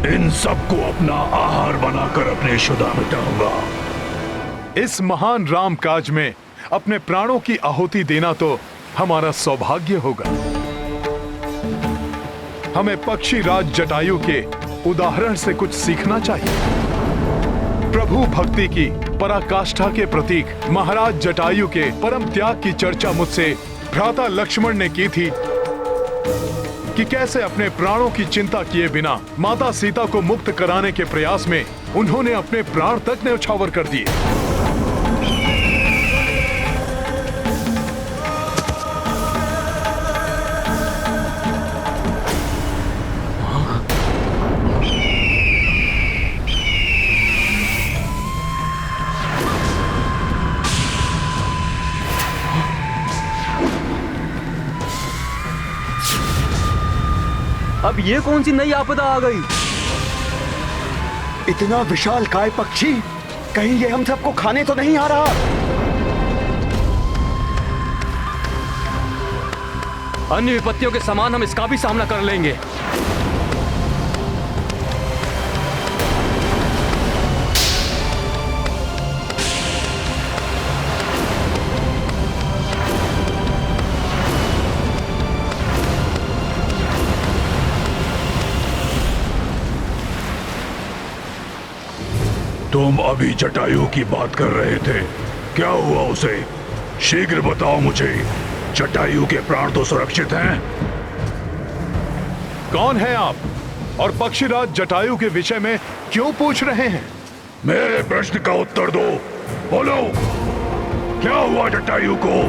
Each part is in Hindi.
इन सबको अपना आहार बनाकर अपने शुदा मिटाऊंगा। इस महान राम काज में अपने प्राणों की आहुति देना तो हमारा सौभाग्य होगा। हमें पक्षी राज जटायु के उदाहरण से कुछ सीखना चाहिए। प्रभु भक्ति की पराकाष्ठा के प्रतीक महाराज जटायु के परम त्याग की चर्चा मुझसे भ्राता लक्ष्मण ने की थी कि कैसे अपने प्राणों की चिंता किए बिना माता सीता को मुक्त कराने के प्रयास में उन्होंने अपने प्राण तक न्यौछावर कर दिए। अब ये कौन सी नई आपदा आ गई? इतना विशाल काय पक्षी, कहीं ये हम सबको खाने तो नहीं आ रहा? अन्य विपत्तियों के समान हम इसका भी सामना कर लेंगे। तुम अभी जटायु की बात कर रहे थे, क्या हुआ उसे? शीघ्र बताओ मुझे। जटायु के प्राण तो सुरक्षित हैं? कौन है आप और पक्षीराज जटायु के विषय में क्यों पूछ रहे हैं? मेरे प्रश्न का उत्तर दो। बोलो, क्या हुआ जटायु को?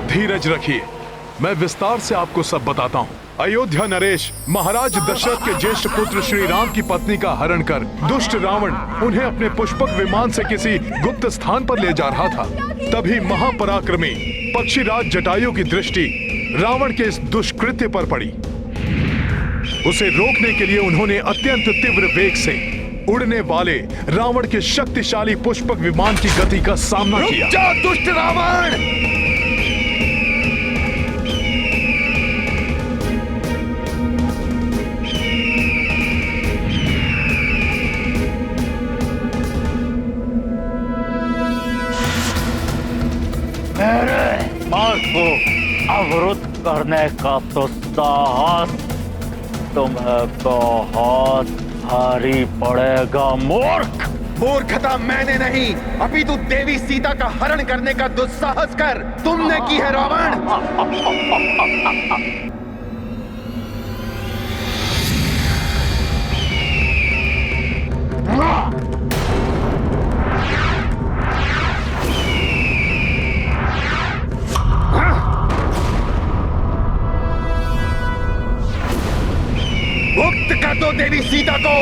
धीरज रखिए, मैं विस्तार से आपको सब बताता हूँ। अयोध्या नरेश महाराज दशरथ के ज्येष्ठ पुत्र श्री राम की पत्नी का हरण कर दुष्ट रावण उन्हें अपने पुष्पक विमान से किसी गुप्त स्थान पर ले जा रहा था। तभी महापराक्रमी पक्षीराज जटायु की दृष्टि रावण के इस दुष्कृत्य पर पड़ी। उसे रोकने के लिए उन्होंने अत्यंत तीव्र वेग से उड़ने वाले रावण के शक्तिशाली पुष्पक विमान की गति का सामना किया। रुक जा दुष्ट रावण! मेरे मार्ग को अवरुद्ध करने का तो साहस तुम्हें बहुत भारी पड़ेगा मूर्ख। मूर्खता मैंने नहीं, अभी तू देवी सीता का हरण करने का दुस्साहस कर तुमने की है रावण। मुक्त कर दो देवी सीता को।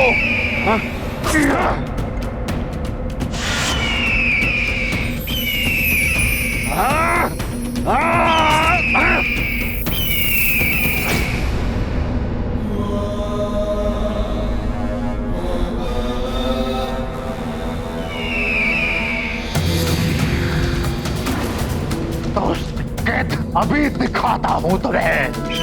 अभी दिखाता हूं तुम्हें।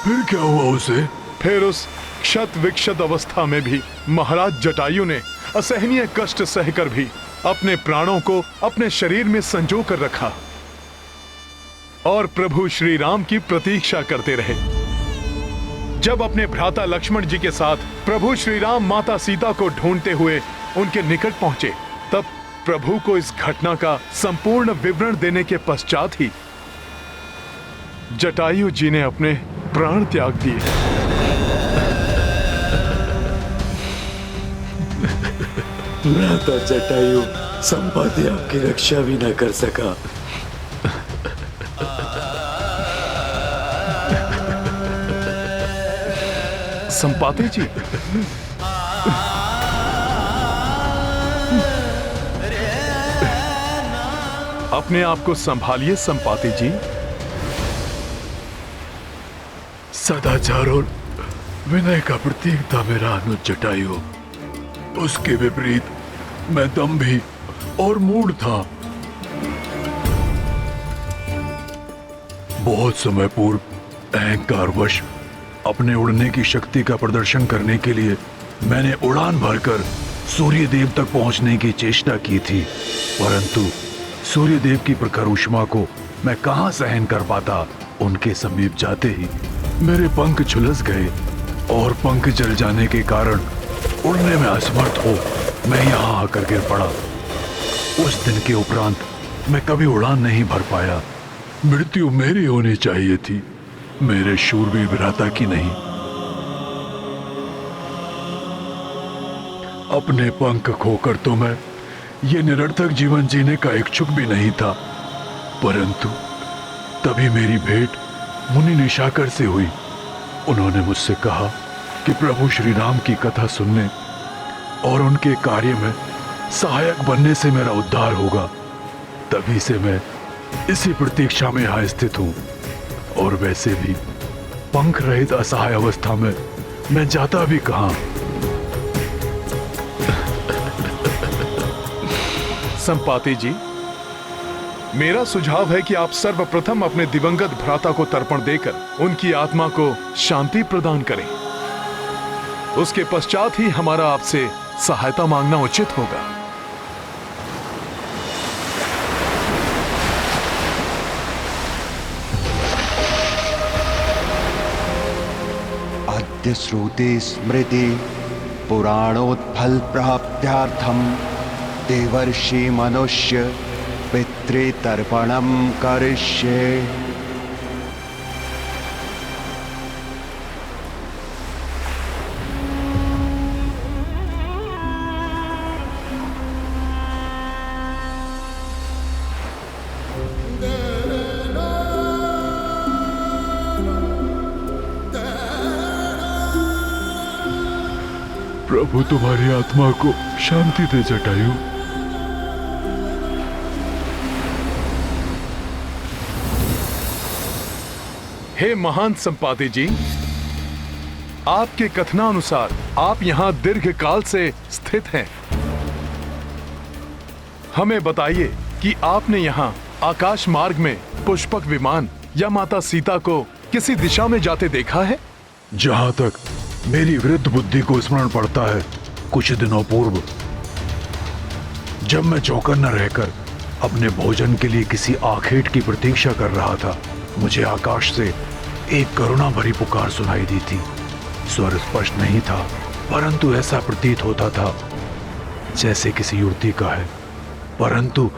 फिर क्या हुआ उसे? फिर उस क्षत विक्षत अवस्था में भी महाराज जटायु ने असहनीय कष्ट सहकर भी अपने प्राणों को अपने शरीर में संजो कर रखा और प्रभु श्री राम की प्रतीक्षा करते रहे। जब अपने भ्राता लक्ष्मण जी के साथ प्रभु श्री राम माता सीता को ढूंढते हुए उनके निकट पहुंचे, प्रभु को इस घटना का संपूर्ण विवरण देने के पश्चात ही जटायु जी ने अपने प्राण त्याग दिए। भ्राता जटायु संपाति आपकी रक्षा भी न कर सका। संपाति जी, अपने आप को संभालिए संपाति जी। सदाचार और विनय का प्रतीक था मेरा अनुज जटायु। उसके विपरीत मैं दंभी और मूढ़ था। बहुत समय पूर्व अहंकारवश अपने उड़ने की शक्ति का प्रदर्शन करने के लिए मैंने उड़ान भरकर सूर्य देव तक पहुंचने की चेष्टा की थी, परंतु सूर्य देव की प्रखर ऊष्मा को मैं कहां सहन कर पाता। उनके समीप जाते ही मेरे पंख झुलस गए और पंख जल जाने के कारण उड़ने में असमर्थ हो मैं यहां आकर गिर पड़ा। उस दिन के उपरांत मैं कभी उड़ान नहीं भर पाया। मृत्यु मेरी होनी चाहिए थी, मेरे शूरवीर भ्राता की नहीं। अपने पंख खोकर तो मैं ये निरर्थक जीवन जीने का इच्छुक भी नहीं था, परंतु तभी मेरी भेंट मुनि निशाकर से हुई। उन्होंने मुझसे कहा कि प्रभु श्री राम की कथा सुनने और उनके कार्य में सहायक बनने से मेरा उद्धार होगा। तभी से मैं इसी प्रतीक्षा में यहाँ स्थित हूँ, और वैसे भी पंख रहित असहाय अवस्था में मैं जाता भी कहाँ। संपाति जी, मेरा सुझाव है कि आप सर्वप्रथम अपने दिवंगत भ्राता को तर्पण देकर उनकी आत्मा को शांति प्रदान करें। उसके पश्चात ही हमारा आपसे सहायता मांगना उचित होगा। अद्य श्रुति स्मृति पुराणोत्फल प्राप्त्यार्थम देवर्षि मनुष्य पितृतर्पणम करिष्ये। प्रभु तुम्हारी आत्मा को शांति दे जटायु। हे महान संपाति जी, आपके कथनानुसार आप यहाँ दीर्घ काल से स्थित हैं। हमें बताइए कि आपने यहाँ आकाश मार्ग में पुष्पक विमान या माता सीता को किसी दिशा में जाते देखा है? जहां तक मेरी वृद्ध बुद्धि को स्मरण पड़ता है, कुछ दिनों पूर्व जब मैं चौकन्ना रहकर अपने भोजन के लिए किसी आखेट की प्रतीक्षा कर रहा था, मुझे आकाश से एक करुणा भरी पुकार सुनाई दी थी। स्वर स्पष्ट नहीं था, परंतु ऐसा प्रतीत होता था जैसे किसी युवती का है। परंतु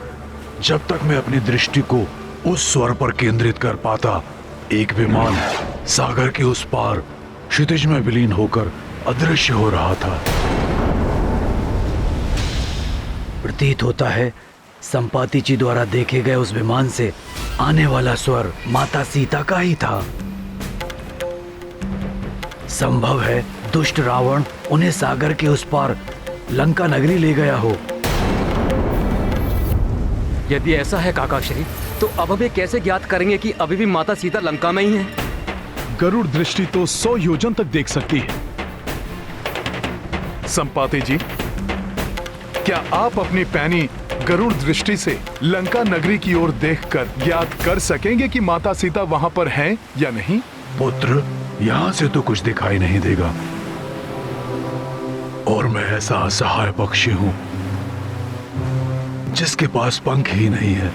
जब तक मैं अपनी दृष्टि को उस स्वर पर केंद्रित कर पाता, एक विमान सागर के उस पार क्षितिज में विलीन होकर अदृश्य हो रहा था। प्रतीत होता है संपाति जी द्वारा देखे गए उस विमान से आने वाला स्वर माता सीता का ही था। संभव है दुष्ट रावण उन्हें सागर के उस पार लंका नगरी ले गया हो। यदि ऐसा है काकाश्री, तो अब हमें कैसे ज्ञात करेंगे कि अभी भी माता सीता लंका में ही है? गरुड़ दृष्टि तो 100 योजन तक देख सकती है। संपाति जी, क्या आप अपनी पैनी गरुड़ दृष्टि से लंका नगरी की ओर देखकर ज्ञात कर सकेंगे कि माता सीता वहां पर हैं या नहीं? पुत्र, यहां से तो कुछ दिखाई नहीं देगा, और मैं ऐसा असहाय पक्षी हूं जिसके पास पंख ही नहीं है।